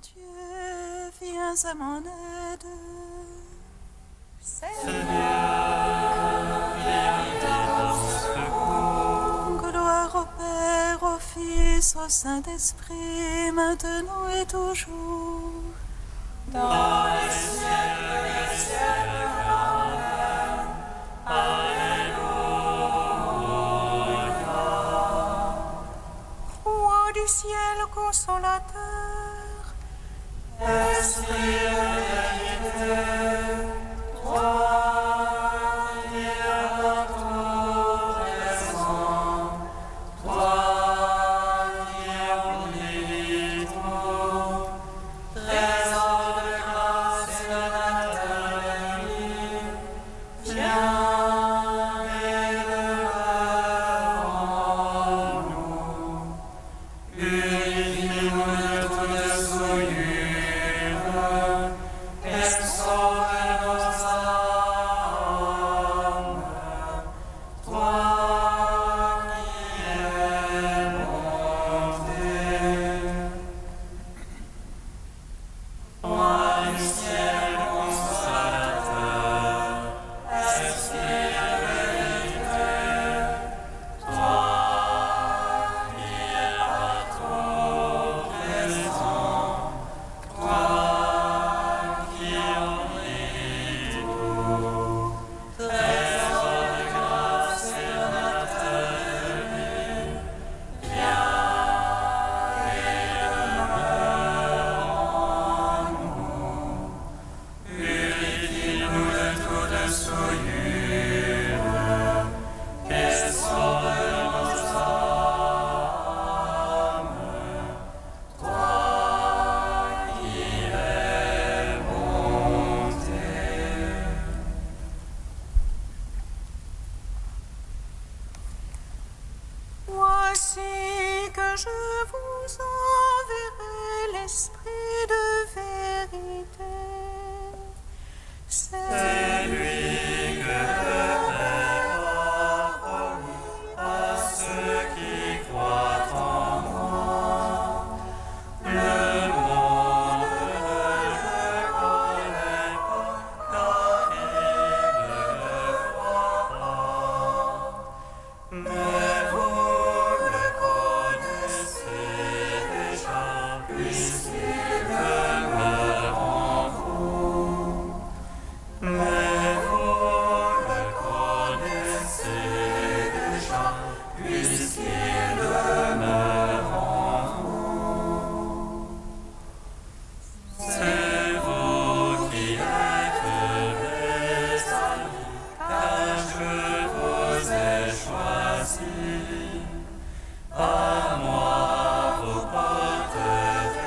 Dieu, viens à mon aide. Seigneur, viens à mon secours. Gloire au Père, au Fils, au Saint-Esprit, maintenant et toujours. Dans les siècles des siècles. Amen. Alléluia. Roi du ciel consolateur, Esprit de vérité, toi qui es partout présent, toi qui es omnipotent, trésor de grâce et de natalité, viens et demeure en nous. Purifie-nous de toute souillure et sauve nos âmes. Toi qui es bonté, Roi du ciel consolateur, Esprit de vérité, toi qui es partout présent, toi qui es omnipotent, trésor de grâce et de natalité, viens et demeure en nous. Purifie-nous de toute souillure et sauve nos âmes. Toi qui es bonté. voici que je vous enverrai l'Esprit de vérité. C'est lui que le Père a promis à ceux qui croient en moi. Le monde ne le connaît pas, car il ne le voit pas. Mais vous le connaissez déjà, puisqu'il demeure en vous. Mais vous le connaissez déjà, puisqu'il demeure en vous. C'est vous qui êtes mes amis, car je vous ai choisis. À moi vous porterez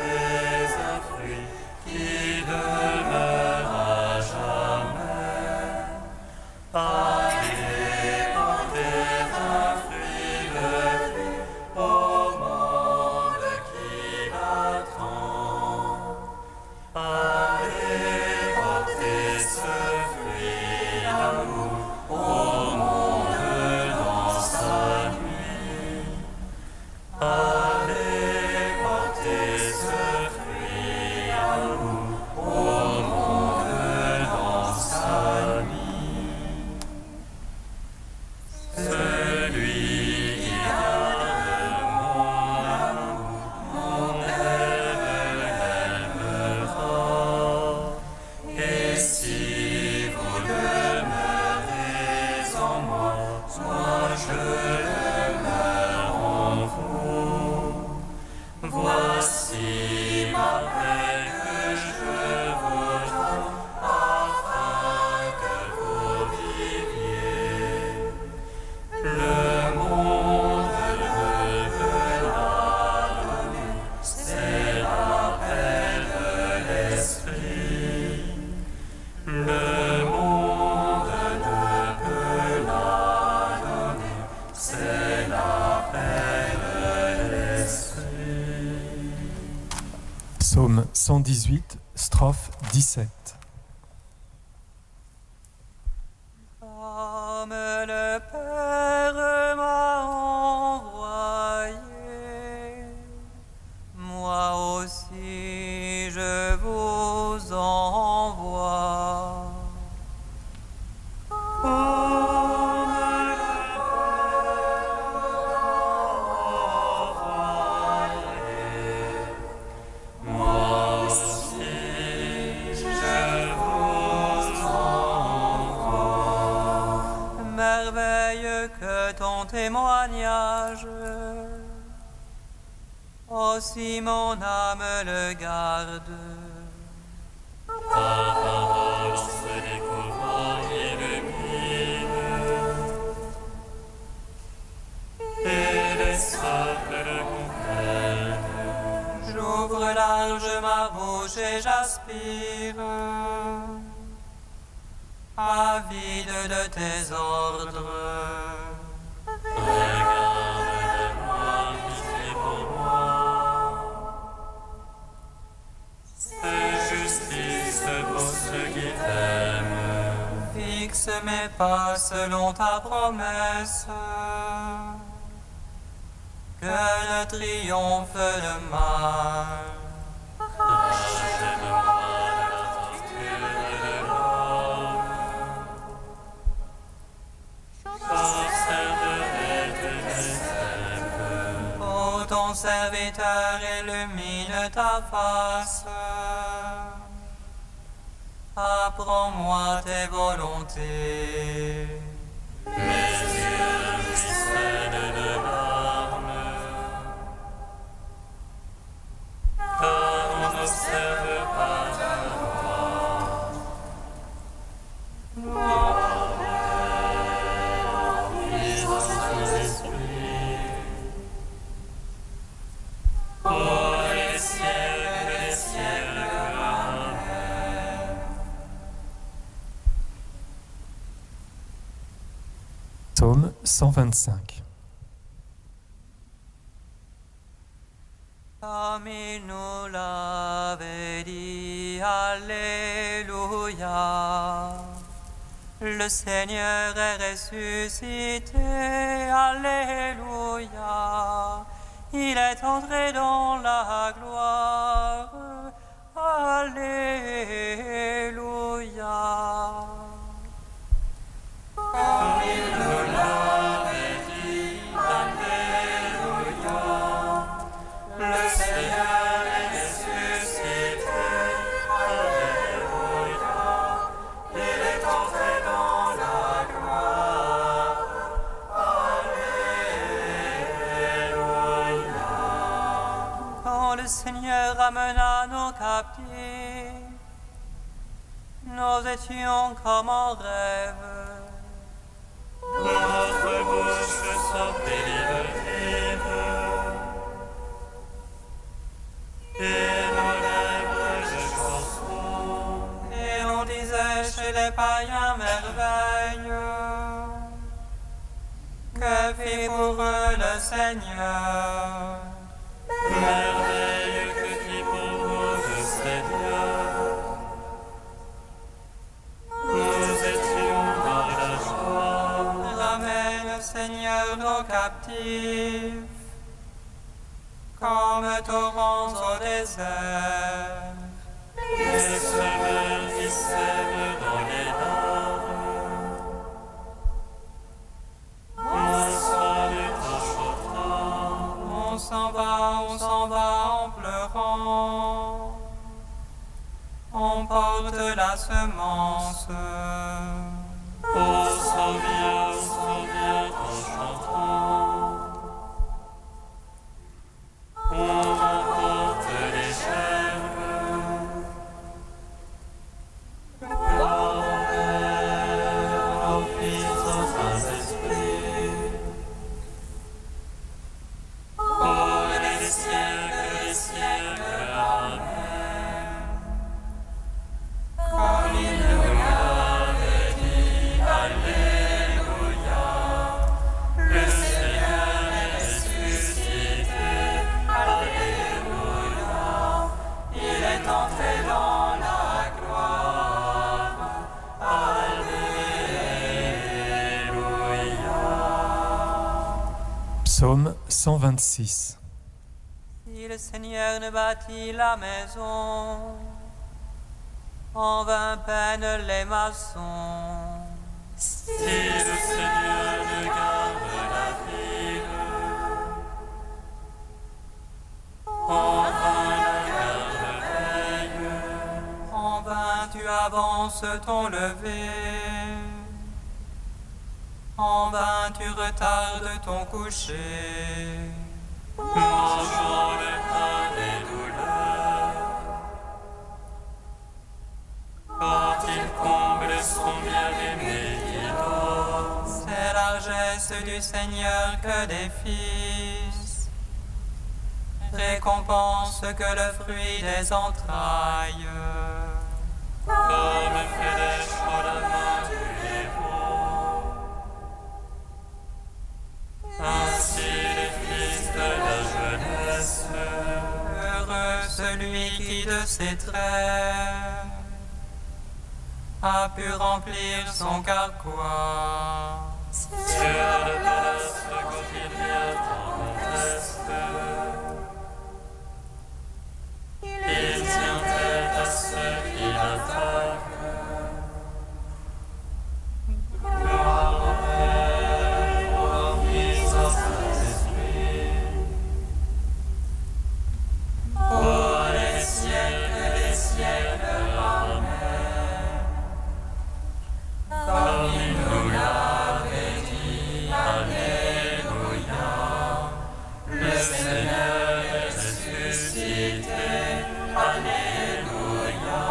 un fruit qui demeure à jamais. Allez porter un fruit de vie au monde qui l'attend. Allez porter ce fruit d'amour au monde dans sa nuit. Allez porter ce fruit d'amour au monde dans sa nuit. Celui qui garde mon amour, mon aimera. Et si vous demeurez en moi, moi je demeure en vous. Voici ma paix que je vous donne, afin que vous viviez. Le monde ne peut la donner, c'est l'appel de l'Esprit. Le monde ne peut la donner, c'est l'appel de l'Esprit. Psaume 118, strophe 17. Comme le Père m'a envoyé, moi aussi merveille que ton témoignage. Aussi mon âme le garde. Ta parole se découvrant illumine, et les sables le comprennent. J'ouvre large ma bouche et j'aspire, avide de tes ordres. Regarde-moi, pitié pour moi. C'est justice pour ceux qui t'aiment. Fixe mes pas selon ta promesse, que ne triomphe le mal. Rachète-moi de la torture de l'homme. J'observerai tes préceptes. Ô ton serviteur illumine ta face. Apprends-moi tes volontés. Mes yeux ruissellent de larmes, car on n'observe pas ta loi. Vis en Saint-Esprit. Oh, les ciels, amen. Psaume 125. Comme il nous l'avait dit, Alléluia. Le Seigneur est ressuscité, Alléluia. Il est entré dans la gloire, Alléluia. Comme il nous l'avait dit, Alléluia. Le Seigneur est ressuscité, Alléluia. Il est entré dans la gloire, Alléluia. Quand le Seigneur amena nos captifs, nous étions comme en rêve. Notre bouche sortait livre, et nos lèvres de chansons. Et on disait chez les païens merveille, que fit pour eux le Seigneur. Merveille que fit pour nous le Seigneur. Nous étions dans la joie. Ramène, Seigneur, nos captifs, comme torrents au désert. Les semeurs qui sèment dans les larmes. Moissonnent en chantant. On s'en va en pleurant. On porte la semence. On s'en vient en chantant. On emporte les germes. Gloire au Père, au Fils, au Saint-Esprit. Oh, les siècles, amen. Comme il nous l'avait dit, Alléluia. Le Seigneur est ressuscité, Alléluia. Il est entré dans la gloire. Alléluia. Psaume 126. Si le Seigneur ne bâtit la maison, en vain peinent les maçons. Si le Seigneur ne garde la ville, en vain la garde veille. En vain tu avances ton lever, en vain point tu retardes ton coucher. Mangeons le pain des douleurs. Quand il comble son bien-aimé qui dort. C'est largesse du Seigneur que des fils. Récompense que le fruit des entrailles. Comme flèche en la main du héros. Ainsi les fils de la jeunesse. Heureux celui qui de ses traits a pu remplir son carquois. Sur le palace quand il vient en conteste. Il tient tête à ceux qui l'attaquent. Gloire au Père, au Fils, au Saint-Esprit. Pour les siècles des siècles, Amen. Comme il nous l'avait dit, Alléluia. Le Seigneur est ressuscité. Alléluia,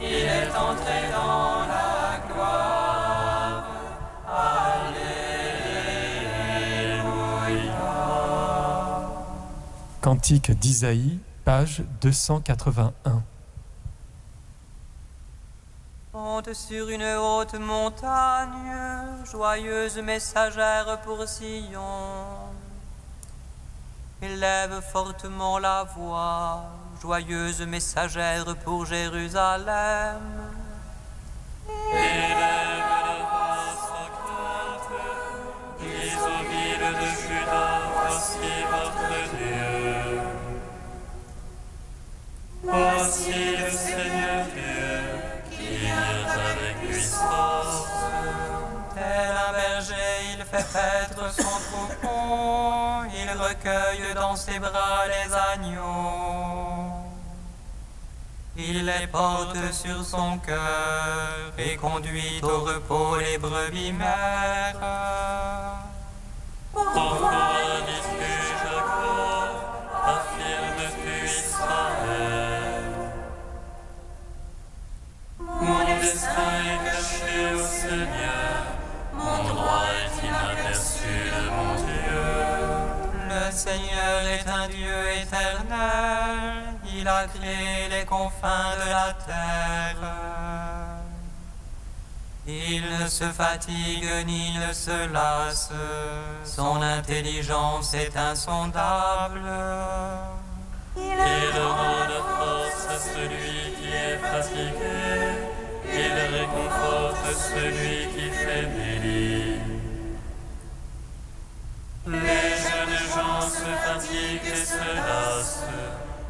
il est entré dans la gloire. Alléluia. Cantique d'Isaïe, page 281. Monte sur une haute montagne, joyeuse messagère pour Sion. Élève fortement la voix, joyeuse messagère pour Jérusalem. Élève la voix sans crainte, dis aux villes de Juda, voici votre Dieu. Voici le Seigneur Dieu, qui vient avec puissance. Tel un berger, il fait paître son troupeau, il recueille dans ses bras les agneaux. Il les porte sur son cœur et conduit au repos les brebis mères. Pourquoi dis-tu Jacob, affirmes-tu Israël? Mon destin est caché au Seigneur, mon droit est inaperçu de mon Dieu. Le Seigneur est un Dieu éternel, il a créé les confins de la terre. Il ne se fatigue ni ne se lasse, son intelligence est insondable. Il rend la force à celui qui est fatigué, il réconforte celui qui faiblit. Les jeunes gens se fatiguent et se lassent,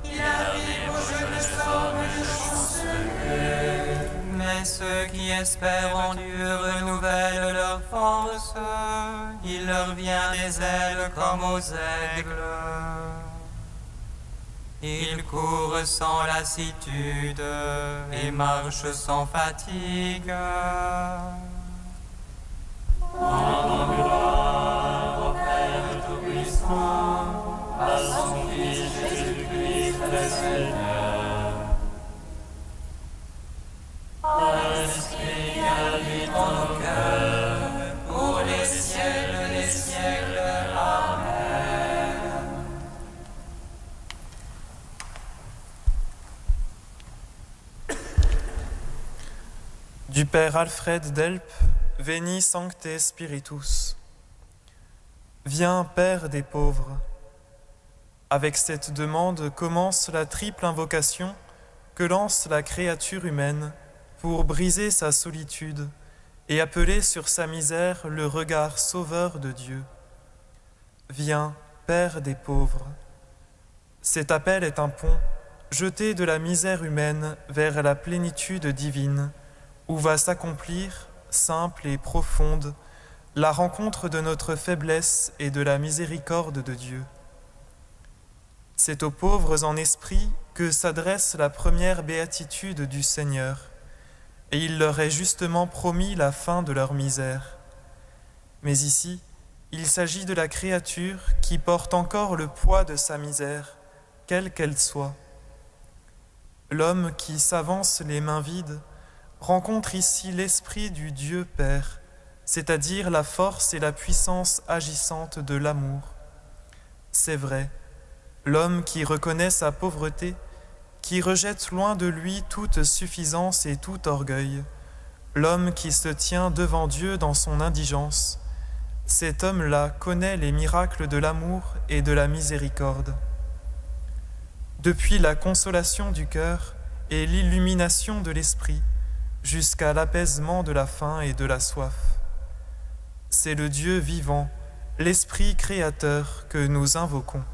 il arrive aux jeunes hommes de chanceler. Mais ceux qui espèrent en Dieu renouvellent leur force, il leur vient des ailes comme aux aigles. Ils courent sans lassitude et marchent sans fatigue. Rendons gloire au Père Tout-Puissant, à son Fils Jésus-Christ le Seigneur. À l'Esprit qui habite en nos cœurs, pour les siècles des siècles. Amen. Du Père Alfred Delp, Veni Sancte Spiritus. Viens, Père des pauvres. Avec cette demande commence la triple invocation que lance la créature humaine pour briser sa solitude et appeler sur sa misère le regard sauveur de Dieu. Viens, Père des pauvres. Cet appel est un pont jeté de la misère humaine vers la plénitude divine, où va s'accomplir, simple et profonde, la rencontre de notre faiblesse et de la miséricorde de Dieu. C'est aux pauvres en esprit que s'adresse la première béatitude du Seigneur, et il leur est justement promis la fin de leur misère. Mais ici, il s'agit de la créature qui porte encore le poids de sa misère, quelle qu'elle soit. L'homme qui s'avance les mains vides rencontre ici l'esprit du Dieu Père, c'est-à-dire la force et la puissance agissante de l'amour. C'est vrai, l'homme qui reconnaît sa pauvreté, qui rejette loin de lui toute suffisance et tout orgueil, l'homme qui se tient devant Dieu dans son indigence, cet homme-là connaît les miracles de l'amour et de la miséricorde. Depuis la consolation du cœur et l'illumination de l'esprit, jusqu'à l'apaisement de la faim et de la soif. C'est le Dieu vivant, l'Esprit créateur que nous invoquons.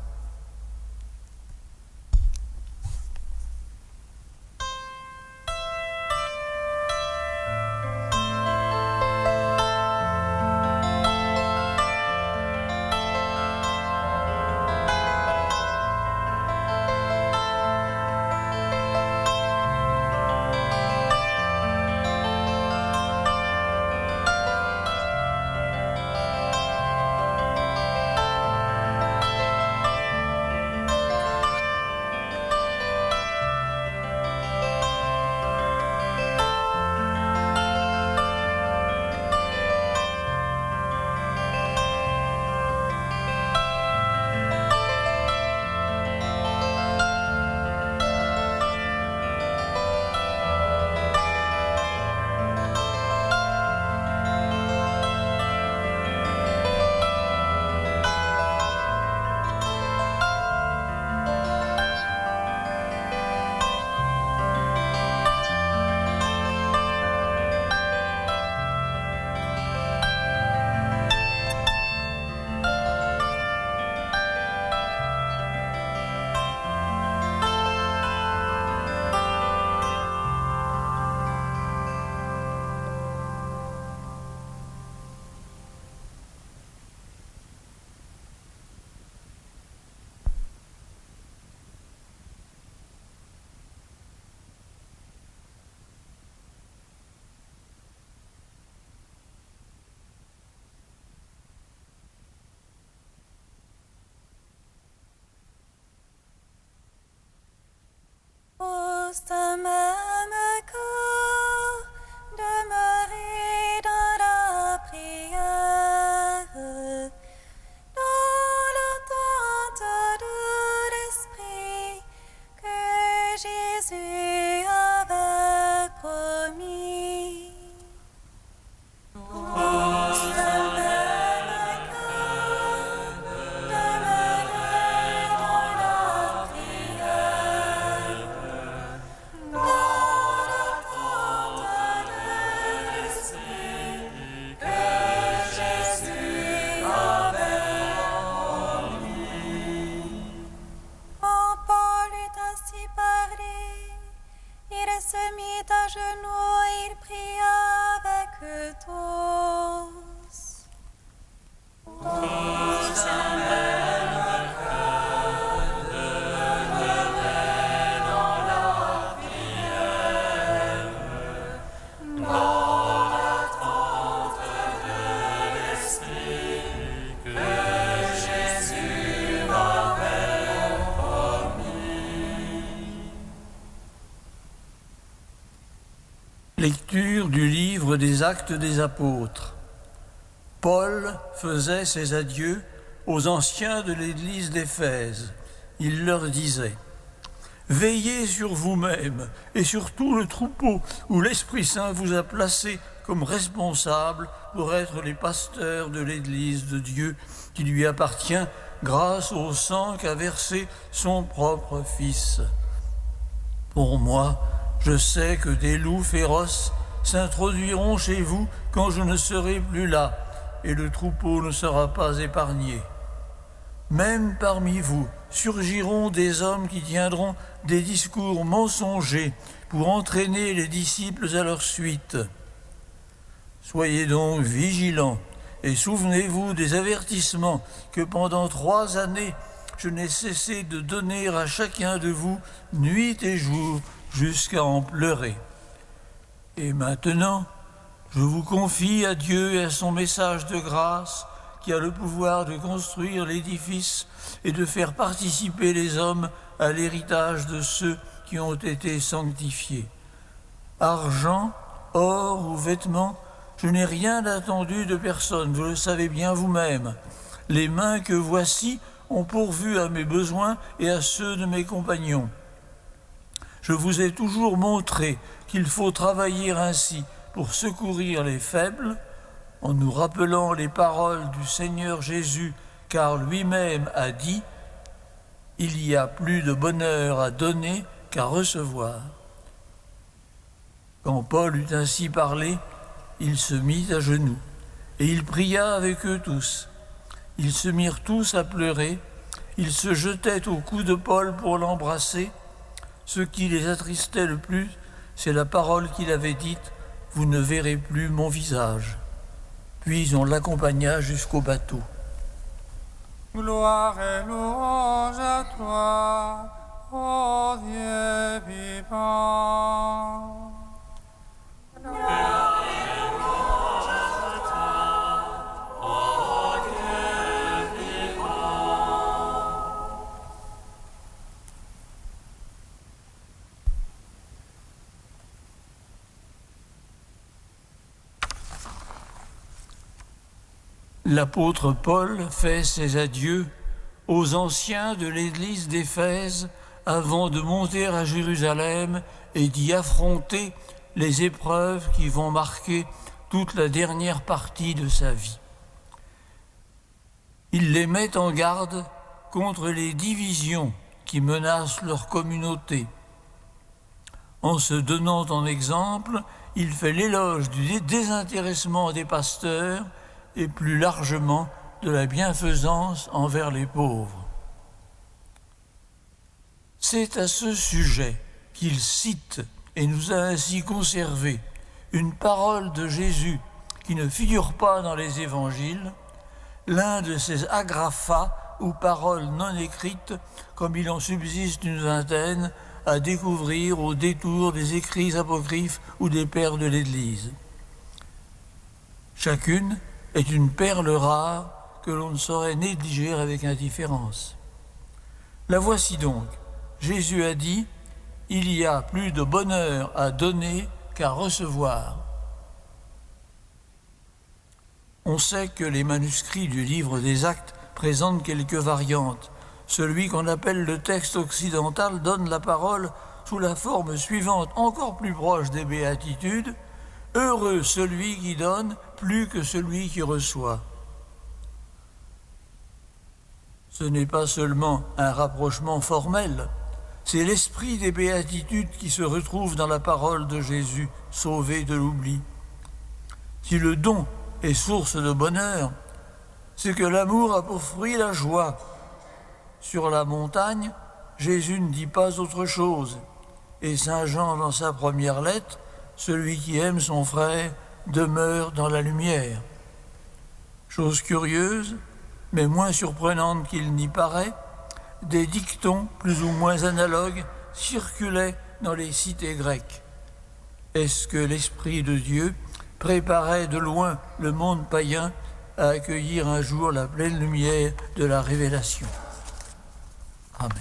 Pose ta même corps, demeurer dans la prière, dans l'attente de l'Esprit que Jésus avait promis. Pose ta même corps, demeurer dans la prière. Quand Paul eut ainsi parlé, il se mit à genoux et il pria avec eux tous. Lecture du livre des Actes des Apôtres. Paul faisait ses adieux aux anciens de l'église d'Éphèse. Il leur disait : « Veillez sur vous-mêmes et sur tout le troupeau où l'Esprit Saint vous a placés comme responsables pour être les pasteurs de l'église de Dieu qui lui appartient grâce au sang qu'a versé son propre Fils. Pour moi, je sais que des loups féroces s'introduiront chez vous quand je ne serai plus là, et le troupeau ne sera pas épargné. Même parmi vous surgiront des hommes qui tiendront des discours mensongers pour entraîner les disciples à leur suite. Soyez donc vigilants et souvenez-vous des avertissements que pendant 3 années je n'ai cessé de donner à chacun de vous nuit et jour jusqu'à en pleurer. Et maintenant, Je vous confie à Dieu et à son message de grâce qui a le pouvoir de construire l'édifice et de faire participer les hommes à l'héritage de ceux qui ont été sanctifiés. Argent, or ou vêtements, je n'ai rien attendu de personne, vous le savez bien vous-même. Les mains que voici ont pourvu à mes besoins et à ceux de mes compagnons. Je vous ai toujours montré qu'il faut travailler ainsi pour secourir les faibles, en nous rappelant les paroles du Seigneur Jésus, car lui-même a dit « Il y a plus de bonheur à donner qu'à recevoir ». Quand Paul eut ainsi parlé, il se mit à genoux, et il pria avec eux tous. Ils se mirent tous à pleurer, ils se jetaient au cou de Paul pour l'embrasser. Ce qui les attristait le plus, c'est la parole qu'il avait dite « Vous ne verrez plus mon visage ». Puis on l'accompagna jusqu'au bateau. Gloire et louange à toi, ô Dieu vivant. L'apôtre Paul fait ses adieux aux anciens de l'église d'Éphèse avant de monter à Jérusalem et d'y affronter les épreuves qui vont marquer toute la dernière partie de sa vie. Il les met en garde contre les divisions qui menacent leur communauté. En se donnant en exemple, il fait l'éloge du désintéressement des pasteurs et plus largement de la bienfaisance envers les pauvres. C'est à ce sujet qu'il cite et nous a ainsi conservé une parole de Jésus qui ne figure pas dans les évangiles, l'un de ces agrafas ou paroles non écrites, comme il en subsiste une vingtaine, à découvrir au détour des écrits apocryphes ou des pères de l'Église. Chacune est une perle rare que l'on ne saurait négliger avec indifférence. La voici donc. Jésus a dit « Il y a plus de bonheur à donner qu'à recevoir ». On sait que les manuscrits du livre des Actes présentent quelques variantes. Celui qu'on appelle le texte occidental donne la parole sous la forme suivante, encore plus proche des béatitudes. « Heureux celui qui donne plus que celui qui reçoit ». Ce n'est pas seulement un rapprochement formel, c'est l'esprit des béatitudes qui se retrouve dans la parole de Jésus, sauvé de l'oubli. Si le don est source de bonheur, c'est que l'amour a pour fruit la joie. Sur la montagne, Jésus ne dit pas autre chose, et Saint Jean, dans sa première lettre, celui qui aime son frère demeure dans la lumière. Chose curieuse, mais moins surprenante qu'il n'y paraît, des dictons plus ou moins analogues circulaient dans les cités grecques. Est-ce que l'Esprit de Dieu préparait de loin le monde païen à accueillir un jour la pleine lumière de la révélation? Amen.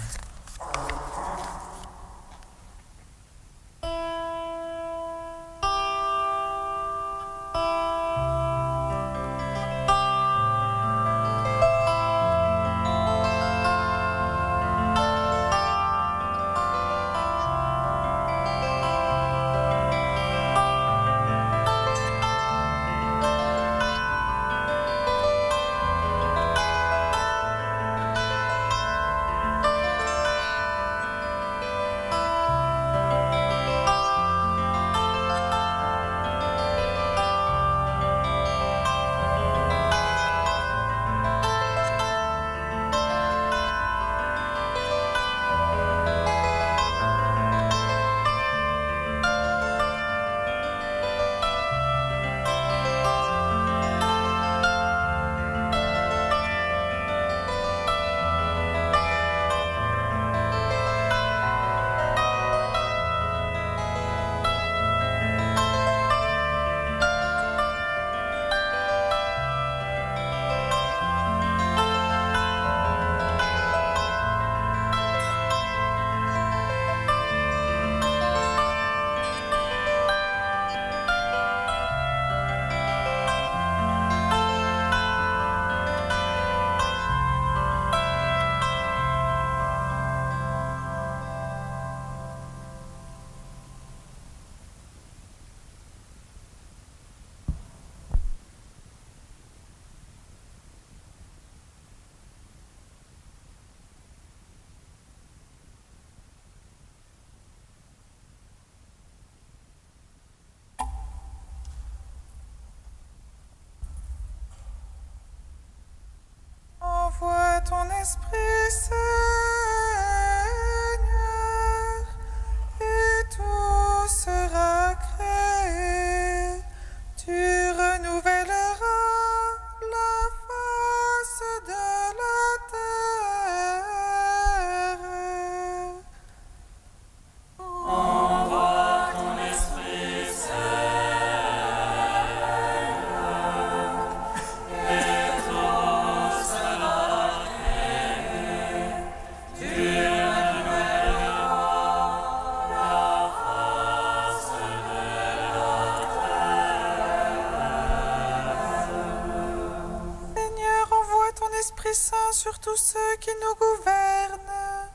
Esprit Saint sur tous ceux qui nous gouvernent,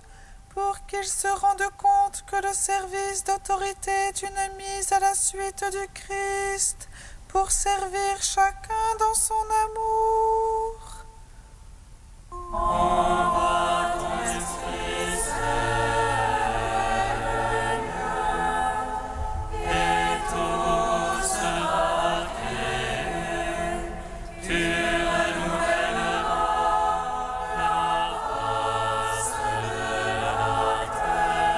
pour qu'ils se rendent compte que le service d'autorité est une mise à la suite du Christ, pour servir chacun dans son amour. Envoie ton Esprit, Seigneur, et tout sera créé. Tu renouvelleras la face de la terre.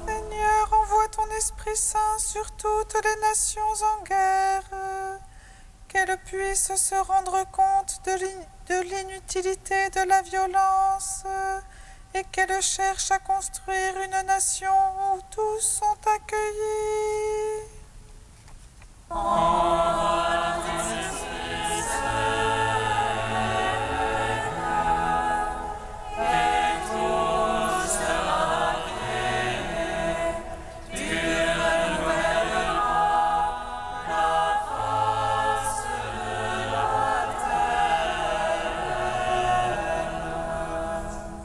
Seigneur, envoie ton Esprit Saint sur toutes les nations en guerre, qu'elles puissent se rendre compte de l'inutilité de la violence et qu'elles cherchent à construire une nation où tous sont accueillis. Envoie ton Esprit, Seigneur, et tout sera créé. Tu renouvelleras la face de la terre.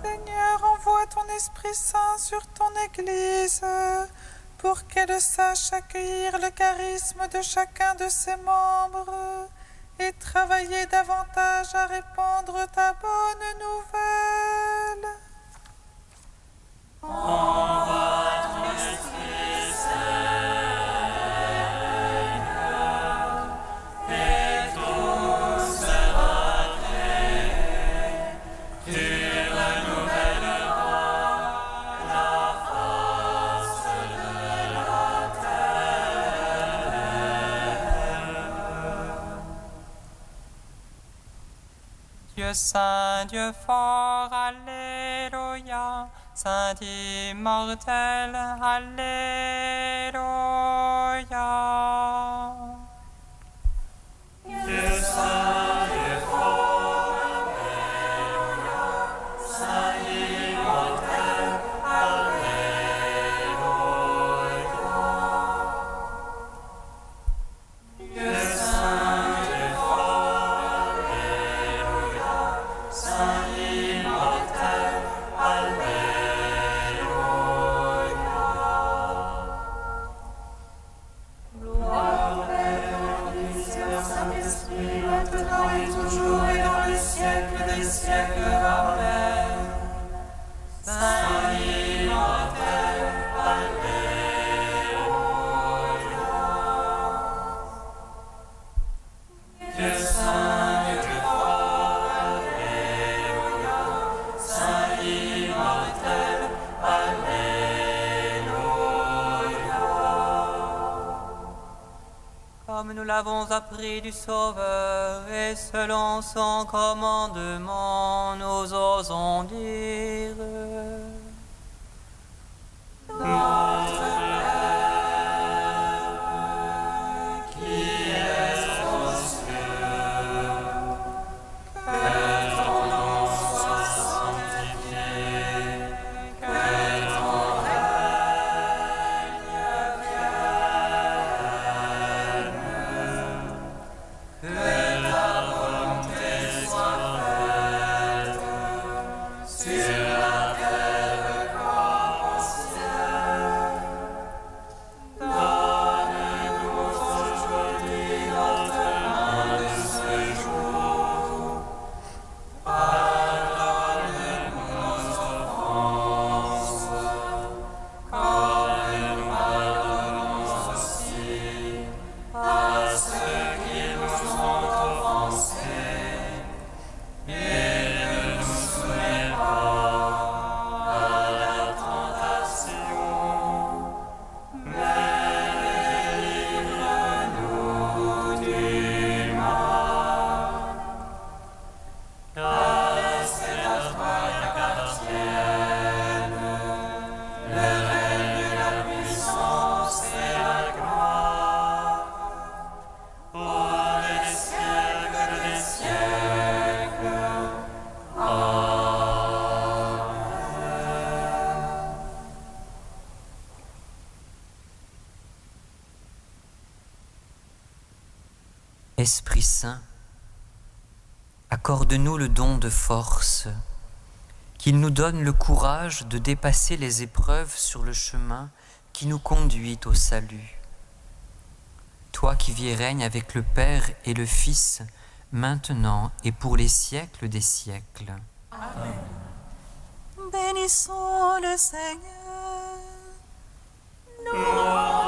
Seigneur, envoie ton Esprit Saint sur ton Église, pour qu'elle sache accueillir le charisme de chacun de ses membres et travailler davantage à répandre ta bonne nouvelle. Envoie ton Esprit, Seigneur, et tout sera créé. Tu renouvelleras la face de la terre. Dieu saint, Dieu fort, Alléluia. Saint immortel, Alléluia. Dieu saint, Dieu fort, Alléluia. Saint immortel, Alléluia. Dieu saint, Dieu fort, Alléluia. Saint immortel, Alléluia. Gloire au Père, au Fils et au Saint-Esprit, maintenant et toujours et dans les siècles des siècles. Amen. Saint immortel, Dieu saint, Dieu fort, Alléluia. Saint immortel, Alléluia. Comme nous l'avons appris du Sauveur et selon son commandement, nous osons dire. Esprit Saint, Accorde-nous le don de force, qu'il nous donne le courage de dépasser les épreuves sur le chemin qui nous conduit au salut. Toi qui vis et règnes avec le Père et le Fils, maintenant et pour les siècles des siècles. Bénissons le Seigneur. Nous